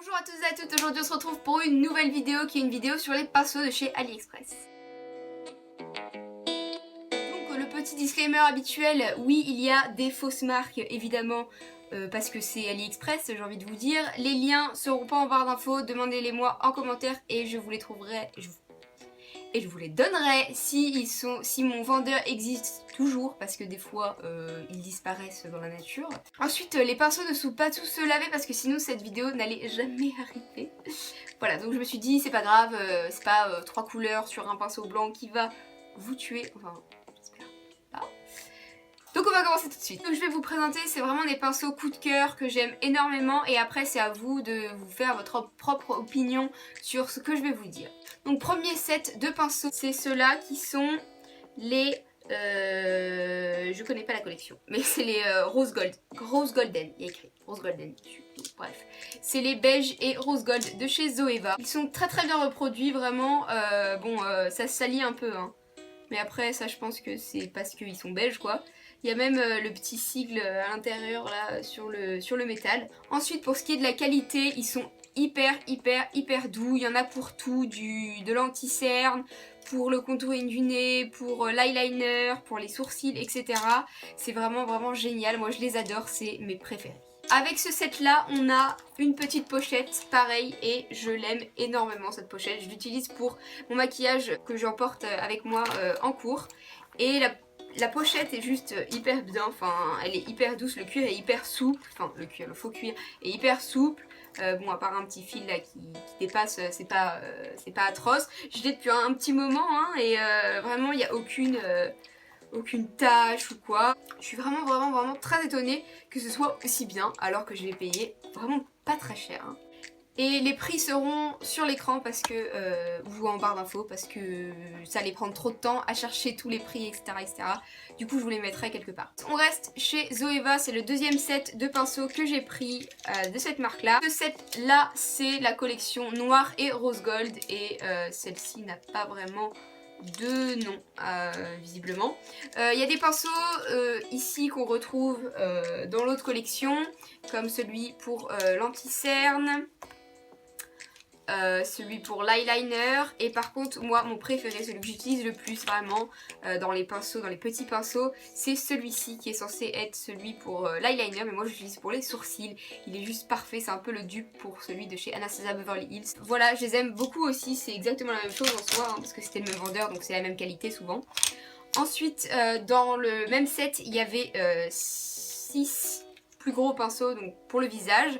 Bonjour à tous et à toutes, aujourd'hui on se retrouve pour une nouvelle vidéo qui est une vidéo sur les pinceaux de chez AliExpress. Donc le petit disclaimer habituel, oui il y a des fausses marques évidemment parce que c'est AliExpress, j'ai envie de vous dire. Les liens seront pas en barre d'infos, demandez-les moi en commentaire et je vous les trouverai, je vous les donnerai si mon vendeur existe toujours, parce que des fois ils disparaissent dans la nature. Ensuite les pinceaux ne sont pas tous se laver parce que sinon cette vidéo n'allait jamais arriver. Voilà, donc je me suis dit c'est pas grave, c'est pas 3 couleurs sur un pinceau blanc qui va vous tuer, enfin j'espère pas. Donc on va commencer tout de suite. Donc je vais vous présenter, c'est vraiment des pinceaux coup de cœur que j'aime énormément et après c'est à vous de vous faire votre propre opinion sur ce que je vais vous dire. Donc premier set de pinceaux, c'est ceux-là qui sont les... je connais pas la collection, mais c'est les Rose Gold. Rose Golden, il y a écrit Rose Golden dessus. Donc, bref, c'est les beige et Rose Gold de chez Zoeva. Ils sont très très bien reproduits, vraiment. Ça se salit un peu, hein. Mais après, ça je pense que c'est parce qu'ils sont beige quoi. Il y a même le petit sigle à l'intérieur là sur le métal. Ensuite pour ce qui est de la qualité, ils sont hyper doux. Il y en a pour tout, de l'anti-cerne, pour le contouring du nez, pour l'eyeliner, pour les sourcils, etc. C'est vraiment génial. Moi je les adore, c'est mes préférés. Avec ce set là on a une petite pochette pareil et je l'aime énormément cette pochette. Je l'utilise pour mon maquillage que j'emporte avec moi en cours. Et la pochette est juste hyper bien, enfin elle est hyper douce, le cuir est hyper souple, enfin le cuir, le faux cuir est hyper souple. Bon à part un petit fil là qui dépasse, c'est pas atroce. Je l'ai depuis un petit moment hein, et vraiment il n'y a aucune tache ou quoi. Je suis vraiment très étonnée que ce soit aussi bien alors que je l'ai payé vraiment pas très cher. Hein. Et les prix seront sur l'écran parce que, ou en barre d'infos parce que ça allait prendre trop de temps à chercher tous les prix etc. Du coup je vous les mettrai quelque part. On reste chez Zoeva, c'est le deuxième set de pinceaux que j'ai pris de cette marque là. Ce set là c'est la collection noir et rose gold et celle-ci n'a pas vraiment de nom visiblement. Il y a des pinceaux ici qu'on retrouve dans l'autre collection comme celui pour l'anti-cerne. Celui pour l'eyeliner et par contre moi mon préféré, celui que j'utilise le plus vraiment dans les pinceaux, dans les petits pinceaux, c'est celui-ci qui est censé être celui pour l'eyeliner mais moi j'utilise pour les sourcils, il est juste parfait, c'est un peu le dupe pour celui de chez Anastasia Beverly Hills. Voilà, je les aime beaucoup aussi, c'est exactement la même chose en soi hein, parce que c'était le même vendeur donc c'est la même qualité souvent. Ensuite dans le même set il y avait 6 plus gros pinceaux donc pour le visage.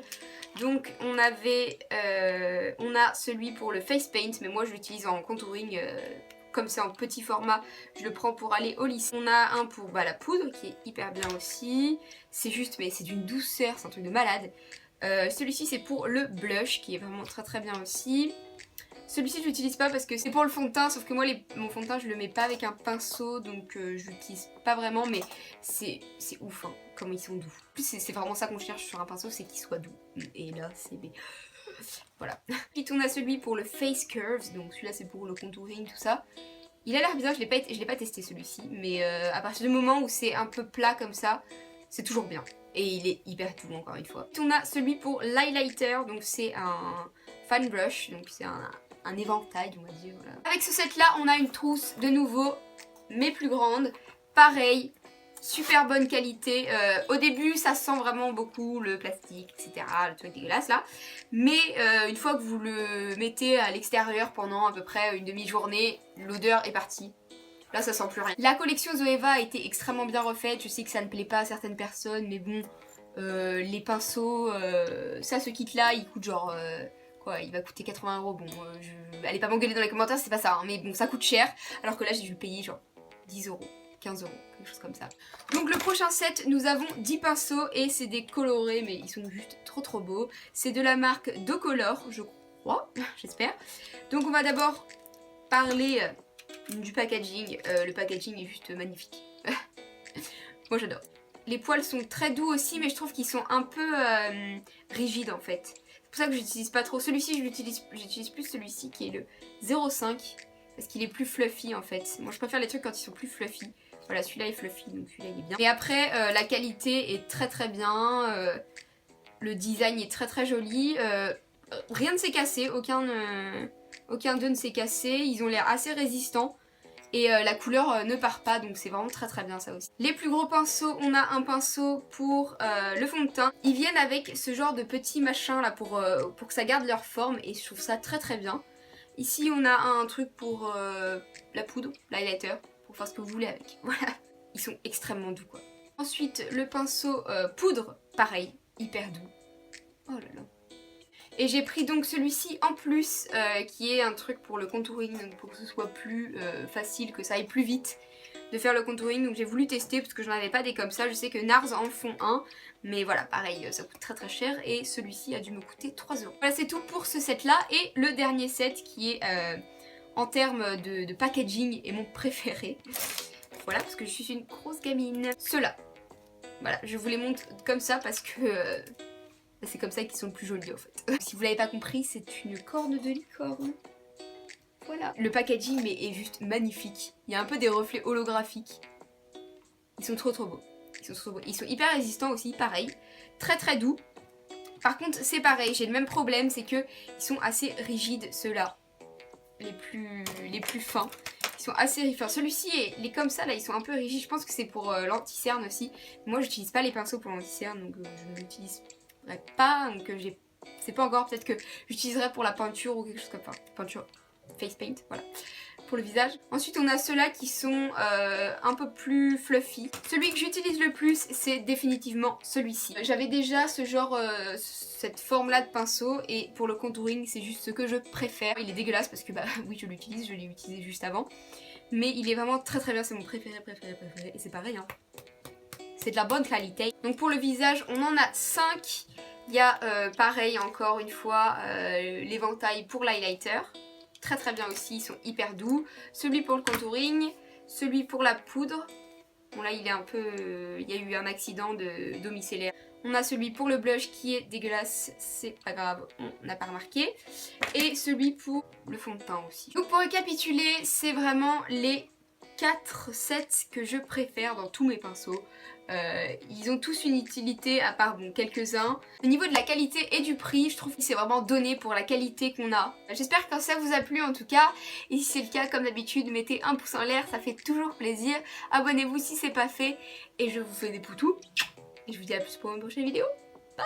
Donc on a celui pour le face paint mais moi je l'utilise en contouring comme c'est en petit format je le prends pour aller au lycée. On a un pour la poudre qui est hyper bien aussi, c'est juste mais c'est d'une douceur, c'est un truc de malade. Celui-ci c'est pour le blush qui est vraiment très bien aussi. Celui-ci je l'utilise pas parce que c'est pour le fond de teint sauf que moi mon fond de teint je le mets pas avec un pinceau donc je l'utilise pas vraiment mais c'est ouf hein, comme ils sont doux. En plus c'est vraiment ça qu'on cherche sur un pinceau, c'est qu'il soit doux et là c'est... Voilà. Ensuite on a celui pour le face curves, donc celui-là c'est pour le contouring tout ça. Il a l'air bien, je l'ai pas testé celui-ci mais à partir du moment où c'est un peu plat comme ça c'est toujours bien. Et il est hyper doux encore une fois. Ensuite, on a celui pour l'highlighter, donc c'est un fan brush, donc c'est un éventail on va dire. Voilà. Avec ce set là on a une trousse de nouveau mais plus grande, pareil, super bonne qualité. Au début ça sent vraiment beaucoup le plastique etc, le truc dégueulasse là, mais une fois que vous le mettez à l'extérieur pendant à peu près une demi-journée, l'odeur est partie. Là ça sent plus rien. La collection Zoeva a été extrêmement bien refaite, je sais que ça ne plaît pas à certaines personnes mais bon les pinceaux, ça ce kit là il coûte genre... quoi, il va coûter 80 €, bon, allez pas m'engueuler dans les commentaires, c'est pas ça, hein, mais bon, ça coûte cher, alors que là j'ai dû le payer genre 10 €, 15 €, quelque chose comme ça. Donc le prochain set, nous avons 10 pinceaux, et c'est des colorés, mais ils sont juste trop beaux. C'est de la marque Docolor, je crois, j'espère. Donc on va d'abord parler du packaging, le packaging est juste magnifique. Moi j'adore. Les poils sont très doux aussi, mais je trouve qu'ils sont un peu rigides en fait. C'est pour ça que j'utilise pas trop. Celui-ci, j'utilise plus celui-ci qui est le 0,5 parce qu'il est plus fluffy en fait. Moi je préfère les trucs quand ils sont plus fluffy. Voilà, celui-là est fluffy, donc celui-là il est bien. Et après, la qualité est très bien. Le design est très joli. rien ne s'est cassé, aucun d'eux ne s'est cassé, ils ont l'air assez résistants. Et la couleur ne part pas, donc c'est vraiment très très bien ça aussi. Les plus gros pinceaux, on a un pinceau pour le fond de teint. Ils viennent avec ce genre de petits machins là pour que ça garde leur forme et je trouve ça très très bien. Ici on a un truc pour la poudre, l'highlighter, pour faire ce que vous voulez avec. Voilà, ils sont extrêmement doux quoi. Ensuite le pinceau poudre, pareil, hyper doux. Oh là là. Et j'ai pris donc celui-ci en plus qui est un truc pour le contouring, donc pour que ce soit plus facile, que ça aille plus vite de faire le contouring. Donc j'ai voulu tester parce que je n'en avais pas des comme ça. Je sais que NARS en font un, mais voilà pareil ça coûte très très cher et celui-ci a dû me coûter 3 €. Voilà c'est tout pour ce set là et le dernier set qui est en termes de packaging est mon préféré. Voilà parce que je suis une grosse gamine. Ceux-là, voilà je vous les montre comme ça parce que... c'est comme ça qu'ils sont le plus jolis en fait. Si vous l'avez pas compris, c'est une corne de licorne. Voilà. Le packaging est juste magnifique. Il y a un peu des reflets holographiques. Ils sont trop beaux. Ils sont hyper résistants aussi, pareil. Très très doux. Par contre, c'est pareil, j'ai le même problème, c'est que ils sont assez rigides, ceux-là. Les plus fins. Ils sont assez rigides. Enfin, celui-ci, les comme ça, là, ils sont un peu rigides. Je pense que c'est pour l'anti-cerne aussi. Moi, j'utilise pas les pinceaux pour l'anti-cerne, donc je ne l'utilise pas. Donc c'est pas encore, peut-être que j'utiliserai pour la peinture ou quelque chose comme ça. Peinture, face paint, voilà. Pour le visage. Ensuite on a ceux-là qui sont un peu plus fluffy. Celui que j'utilise le plus c'est définitivement celui-ci. J'avais déjà ce genre, cette forme là de pinceau et pour le contouring c'est juste ce que je préfère. Il est dégueulasse parce que bah oui je l'utilise, je l'ai utilisé juste avant. Mais il est vraiment très très bien, c'est mon préféré et c'est pareil hein. C'est de la bonne qualité. Donc pour le visage on en a 5. Il y a pareil encore une fois l'éventail pour l'highlighter. Très très bien aussi, ils sont hyper doux. Celui pour le contouring, celui pour la poudre. Bon là il est un peu... il y a eu un accident d'eau micellaire. On a celui pour le blush qui est dégueulasse, c'est pas grave, on n'a pas remarqué. Et celui pour le fond de teint aussi. Donc pour récapituler, c'est vraiment les 4 sets que je préfère dans tous mes pinceaux. Ils ont tous une utilité à part bon, quelques-uns. Au niveau de la qualité et du prix, je trouve que c'est vraiment donné pour la qualité qu'on a. J'espère que ça vous a plu en tout cas. Et si c'est le cas, comme d'habitude, mettez un pouce en l'air, ça fait toujours plaisir. Abonnez-vous si c'est pas fait. Et je vous fais des poutous. Et je vous dis à plus pour une prochaine vidéo. Bye!